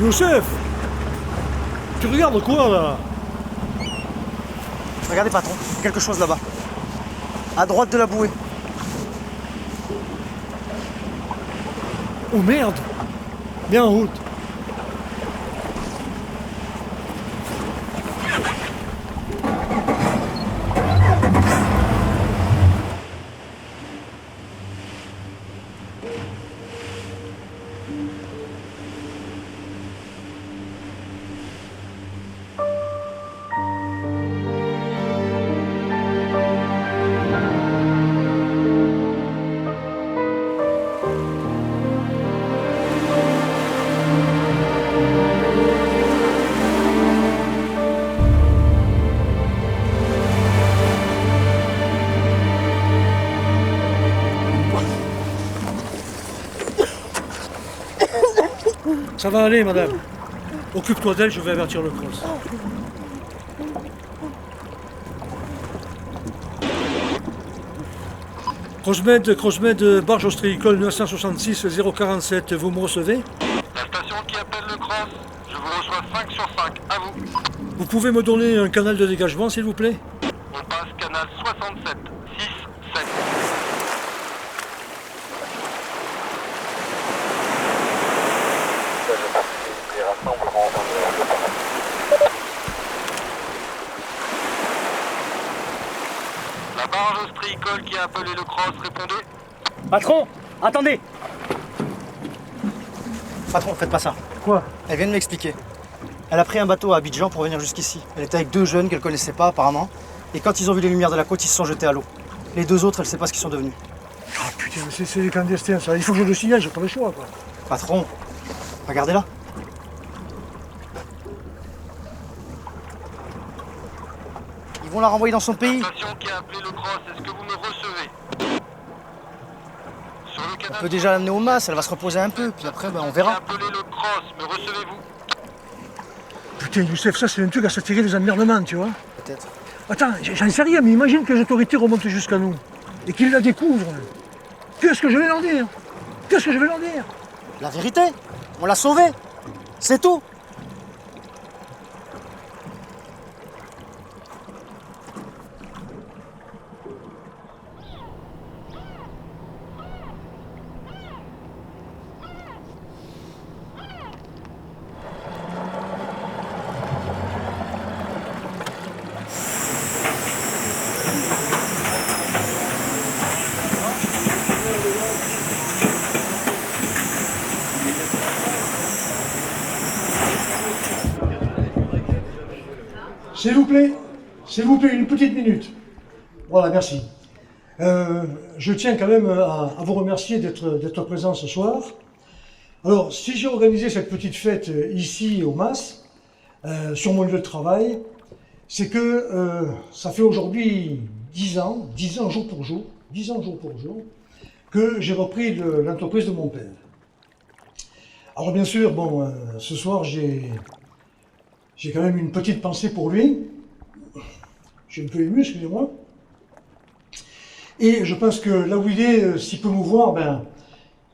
Youssef, tu regardes quoi là? Regardez patron, quelque chose là-bas. À droite de la bouée. Oh merde! Bien en route. Ça va aller, madame. Occupe-toi d'elle, je vais avertir le cross. Crossmed, barge ostréicole 966 047, vous me recevez? La station qui appelle le cross, je vous reçois 5 sur 5, à vous. Vous pouvez me donner un canal de dégagement, s'il vous plaît? On passe canal 67, 6, 7. La barge ostréicole qui a appelé le cross, répondez. Patron, attendez. Patron, faites pas ça. Quoi? Elle vient de m'expliquer. Elle a pris un bateau à Abidjan pour venir jusqu'ici. Elle était avec deux jeunes qu'elle connaissait pas apparemment. Et quand ils ont vu les lumières de la côte, ils se sont jetés à l'eau. Les deux autres, elle sait pas ce qu'ils sont devenus. Ah putain, mais c'est des clandestins ça. Il faut que je le signale, j'ai pas le choix quoi. Patron, regardez-la. Ils vont la renvoyer dans son pays. La station qui a appelé le cross, est-ce que vous me recevez? Sur le On canal peut déjà l'amener au mas, elle va se reposer un peu, puis après, on verra. qui a appelé le cross, me recevez-vous? Putain, Youssef, ça c'est un truc à s'attirer des emmerdements, tu vois. Peut-être. Attends, j'en sais rien, mais imagine que les autorités remontent jusqu'à nous et qu'ils la découvrent. Qu'est-ce que je vais leur dire? Qu'est-ce que je vais leur dire? La vérité, on l'a sauvée. C'est tout. S'il vous plaît, une petite minute. Voilà, merci. Je tiens quand même à vous remercier d'être présent ce soir. Alors, si j'ai organisé cette petite fête ici au MAS, sur mon lieu de travail, c'est que ça fait aujourd'hui 10 ans jour pour jour, que j'ai repris l'entreprise de mon père. Alors bien sûr, bon, ce soir j'ai quand même une petite pensée pour lui. Je suis un peu ému, excusez-moi. Et je pense que là où il est, s'il peut me voir, ben,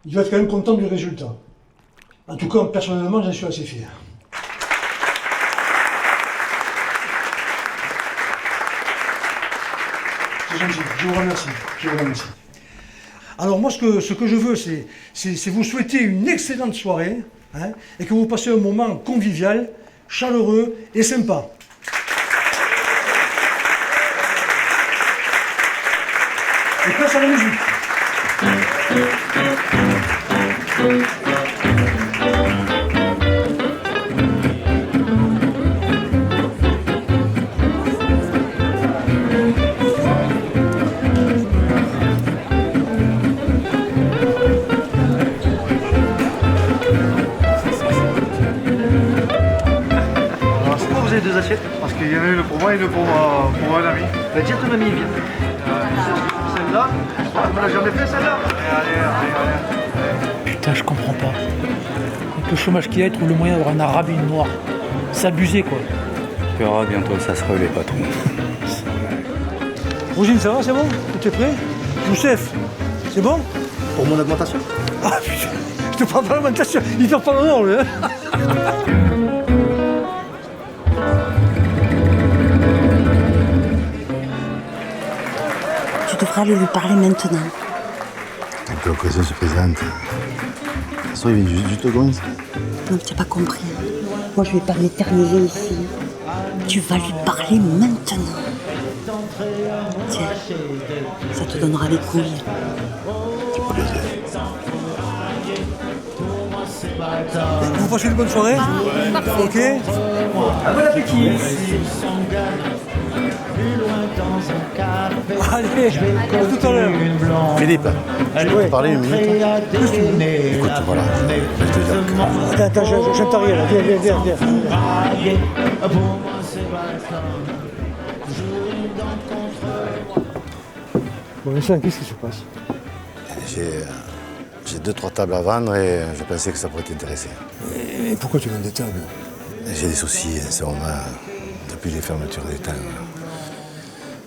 il doit être quand même content du résultat. En tout cas, personnellement, j'en suis assez fier. C'est gentil, je vous remercie. Alors moi, ce que je veux, c'est vous souhaiter une excellente soirée, hein, et que vous passiez un moment convivial, chaleureux et sympa. Et place à la musique. Alors, c'est quoi vous avez deux assiettes? Parce qu'il y en a une pour moi et une pour un ami. Bah, dire ton ami, il vient. Celle-là, on l'a jamais fait celle-là. Allez. Putain, je comprends pas. Avec le chômage qu'il y a, ils trouvent le moyen d'avoir un arabe et une noire. C'est abusé, quoi. Tu verras bientôt, ça sera les patrons. Rosine, ça va, c'est bon? Tout est prêt? Youssef, c'est bon? Pour mon augmentation? Ah putain, je te parle pas d'augmentation, il perd pas le nom, lui, hein. Tu devrais aller lui parler maintenant. Tant que l'occasion se présente. Ça, il vient juste de commencer. Non, tu n'as pas compris. Moi, je vais pas m'éterniser ici. Tu vas lui parler maintenant. Tiens, ça te donnera les couilles. Tu peux baiser. Vous passez une bonne soirée? Ok. Bon appétit. Allez, à tout à l'heure. Philippe, je peux te parler une minute? Écoute, voilà, je vais te dire que... Attends, j'entends rien là. Viens. Bon, Vincent, qu'est-ce qui se passe? J'ai 2-3 tables à vendre et je pensais que ça pourrait t'intéresser. Et pourquoi tu vends des tables? J'ai des soucis en ce moment, depuis les fermetures des temps.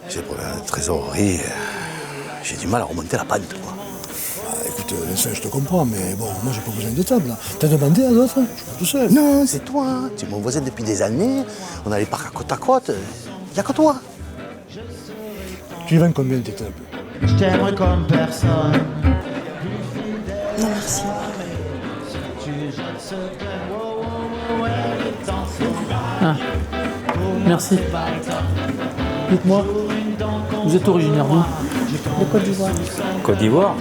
J'ai des problèmes de trésorerie. J'ai du mal à remonter la pente, quoi. Écoute, Vincent, je te comprends, mais bon, moi j'ai pas besoin de table. T'as demandé à d'autres? Je suis pas tout seul. Non, c'est toi. Tu es mon voisin depuis des années. On a les parcs à côte à côte. Il n'y a que toi. Tu les vends combien tes tables? Je t'aimerais comme personne. Non, merci. Ah, merci. Dites-moi, vous êtes originaire d'où? De Côte d'Ivoire. Côte d'Ivoire?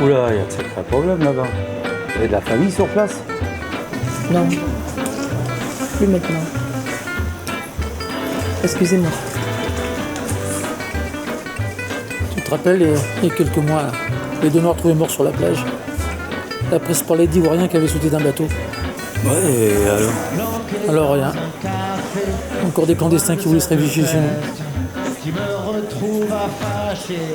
Oula, il y a de sacrés problèmes là-bas. Il y a de la famille sur place? Non. Plus maintenant. Excusez-moi. Tu te rappelles, il y a quelques mois, les deux Noirs trouvés morts sur la plage. La presse parlait d'Ivoiriens qui avaient sauté d'un bateau. Ouais, et alors? Alors rien. Encore des clandestins qui voulaient se réfugier chez nous.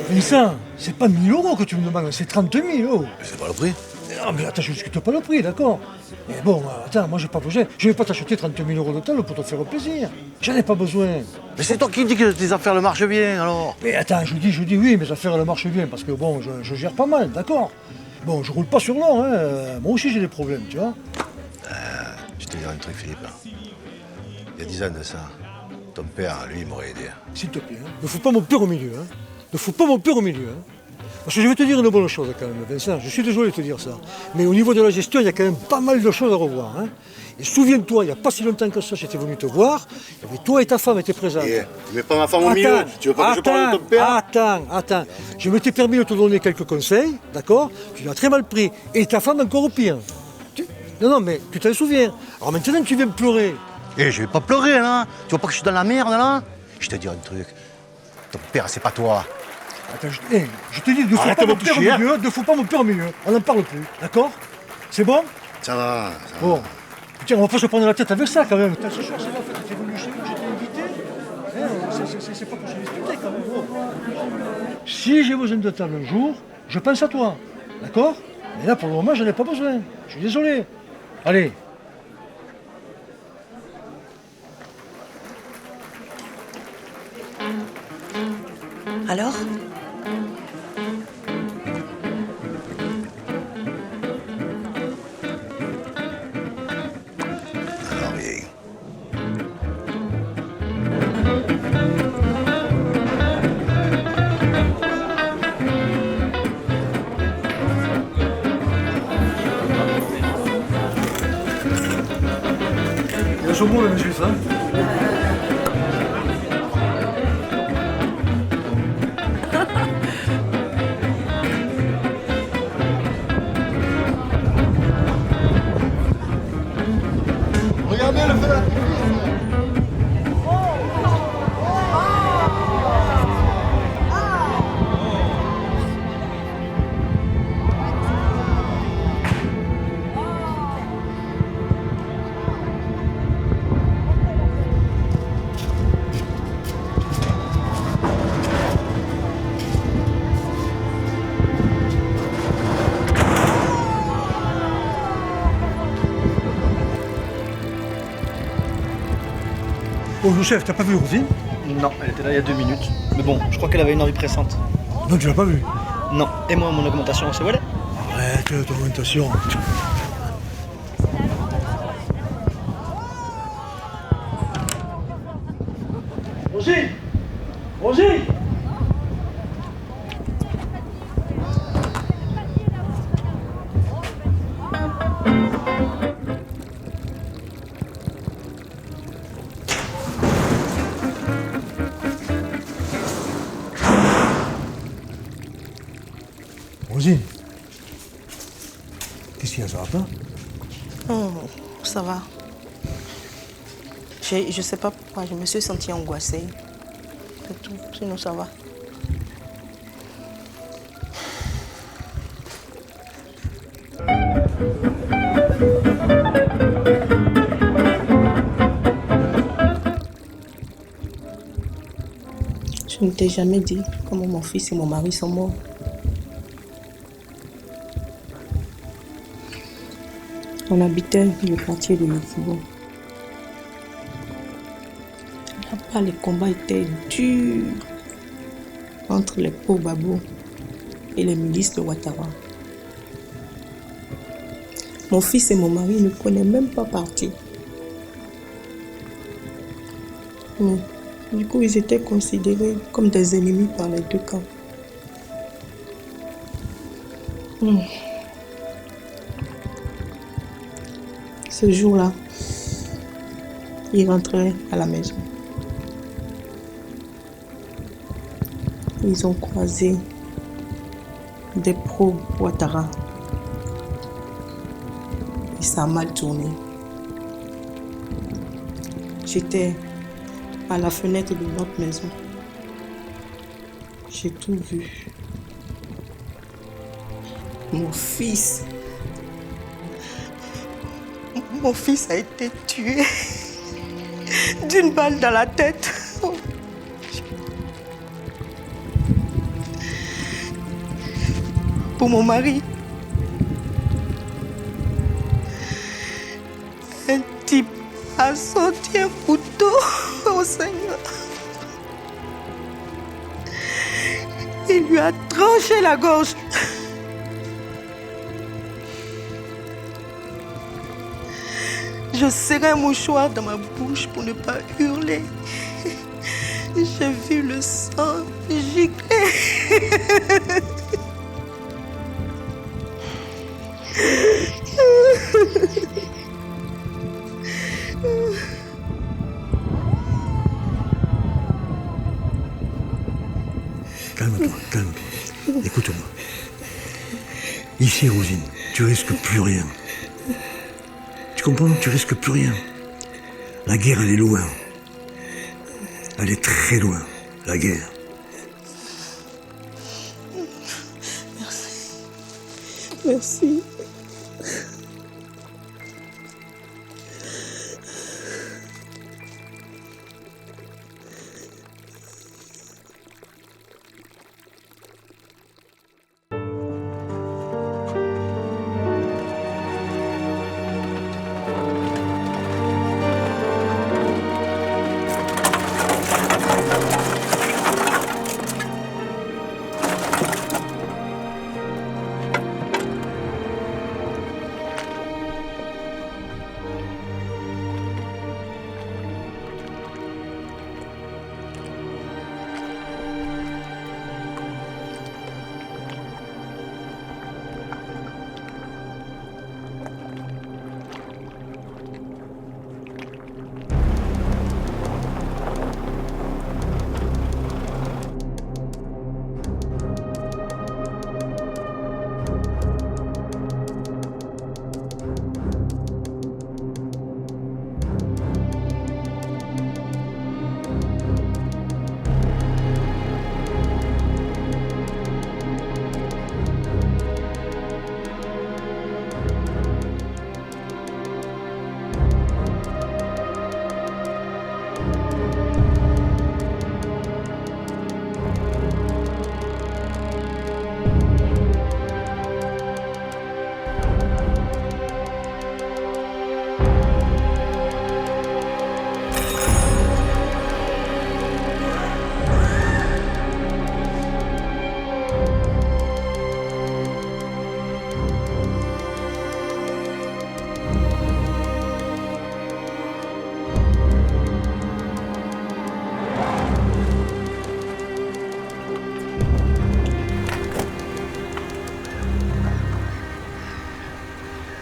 Vincent, c'est pas 1000 € que tu me demandes, c'est 30 000 €. C'est pas le prix. Ah, mais attends, je discute pas le prix, d'accord? Mais bon, attends, moi j'ai pas besoin. Je vais pas t'acheter 30 000 € de table pour te faire plaisir. J'en ai pas besoin. Mais c'est toi qui dis que tes affaires le marchent bien, alors. Mais attends, je dis oui, mes affaires elles marchent bien parce que bon, je gère pas mal, d'accord? Bon, je roule pas sur l'or, hein. Moi aussi j'ai des problèmes, tu vois. Je te dire un truc, Philippe. Il y a 10 ans de ça, ton père, lui, il m'aurait aidé. S'il te plaît, hein. Ne fous pas mon père au milieu, hein. Ne fous pas mon père au milieu, hein. Parce que je vais te dire une bonne chose quand même, Vincent, je suis désolé de te dire ça. Mais au niveau de la gestion, il y a quand même pas mal de choses à revoir, hein. Et souviens-toi, il n'y a pas si longtemps que ça, j'étais venu te voir, il y avait toi et ta femme étaient présents. Tu mets pas ma femme au milieu. Tu veux pas que je parle de ton père? Attends. Je m'étais permis de te donner quelques conseils, d'accord? Tu l'as très mal pris. Et ta femme encore au pire. Non, mais tu t'en souviens. Alors maintenant, tu viens me pleurer. Je vais pas pleurer, là. Tu vois pas que je suis dans la merde, là? Je te dis un truc. Ton père, c'est pas toi. Attends, je te dis, ne fous pas mon père au milieu, ne fous pas mon père au milieu. On n'en parle plus, d'accord? C'est bon? Ça va. Bon. Tiens, on va pas se prendre la tête avec ça, quand même. Ce soir, c'est la fête, t'es venu chez nous, j'étais invité. C'est pas pour se disputer, quand même. Oh. Si j'ai besoin de table un jour, je pense à toi, d'accord? Mais là, pour le moment, je n'en ai pas besoin. Je suis désolé. Allez. Alors? Alors, vieille. Il y a son mot, le monsieur, ça. Regardez le feu de la Bon, le chef, t'as pas vu Rosine? Non, elle était là il y a 2 minutes. Mais bon, je crois qu'elle avait une envie pressante. Non, tu l'as pas vu. Non. Et moi, mon augmentation, c'est où elle est? Arrête ton augmentation. Rosine, qu'est-ce qu'il y a, ça va pas? Oh, ça va. Je sais pas pourquoi, je me suis sentie angoissée. C'est tout, sinon ça va. Je ne t'ai jamais dit comment mon fils et mon mari sont morts. On habitait le quartier de Yofubo. Là-bas, les combats étaient durs entre les pauvres babous et les milices de Ouattara. Mon fils et mon mari ne prenaient même pas parti. Mais, du coup, ils étaient considérés comme des ennemis par les deux camps. Ce jour-là, ils rentraient à la maison. Ils ont croisé des pro-Ouattara. Et ça a mal tourné. J'étais à la fenêtre de notre maison. J'ai tout vu. Mon fils a été tué d'une balle dans la tête. Pour mon mari, un type a sorti un couteau au Seigneur. Il lui a tranché la gorge. Je serrais un mouchoir dans ma bouche pour ne pas hurler. J'ai vu le sang gicler. Calme-toi, calme. Écoute-moi. Ici, Rosine, tu risques plus rien. Tu comprends? Tu risques plus rien. La guerre, elle est loin. Elle est très loin, la guerre. Merci.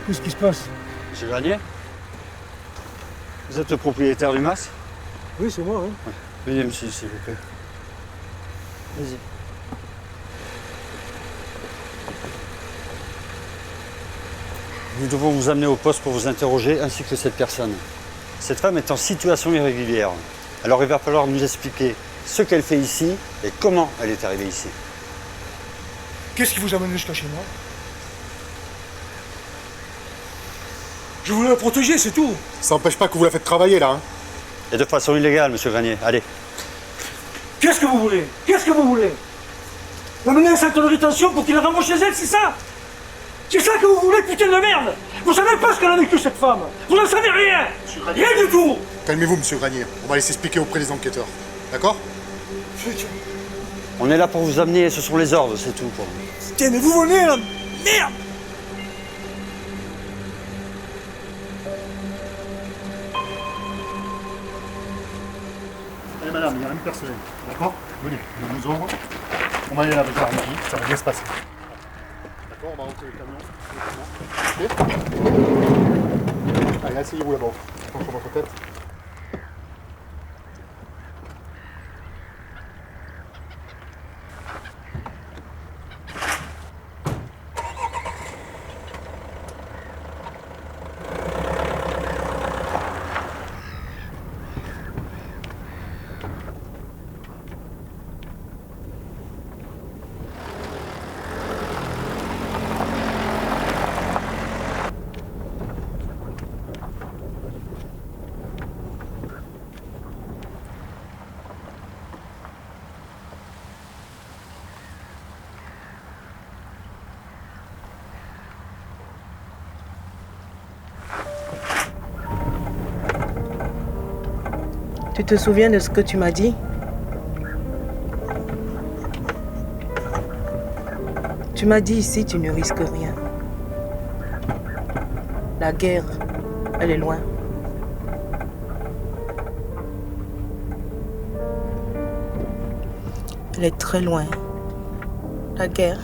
Qu'est-ce qui se passe? Monsieur Granier? Vous êtes le propriétaire du mas? Oui, c'est moi, oui. Veuillez, monsieur, s'il vous plaît. Vas-y. nous devons vous amener au poste pour vous interroger, ainsi que cette personne. Cette femme est en situation irrégulière. Alors il va falloir nous expliquer ce qu'elle fait ici et comment elle est arrivée ici. Qu'est-ce qui vous amène jusqu'à chez moi? Je voulais la protéger, c'est tout. Ça n'empêche pas que vous la faites travailler, là. Hein. Et de façon illégale, monsieur Granier. Allez. Qu'est-ce que vous voulez? Qu'est-ce que vous voulez? L'amener à un centre de rétention pour qu'il la renvoie chez elle, c'est ça? C'est ça que vous voulez, putain de merde? Vous savez pas ce qu'elle a vécu, cette femme? Vous n'en savez rien! Rien du tout! Calmez-vous, monsieur Granier. On va laisser expliquer auprès des enquêteurs. D'accord? On est là pour vous amener, ce sont les ordres, c'est tout. Putain, mais vous venez là! Merde! Allez, madame, il n'y a rien de personnel. D'accord? Venez, on nous ouvre. On va aller là, déjà, ça va bien se passer. D'accord, on va rentrer le camion. Ok? Allez, asseyez-vous là-bas. Attention sur votre tête. Tu te souviens de ce que tu m'as dit? Tu m'as dit ici, tu ne risques rien. La guerre, elle est loin. Elle est très loin. La guerre,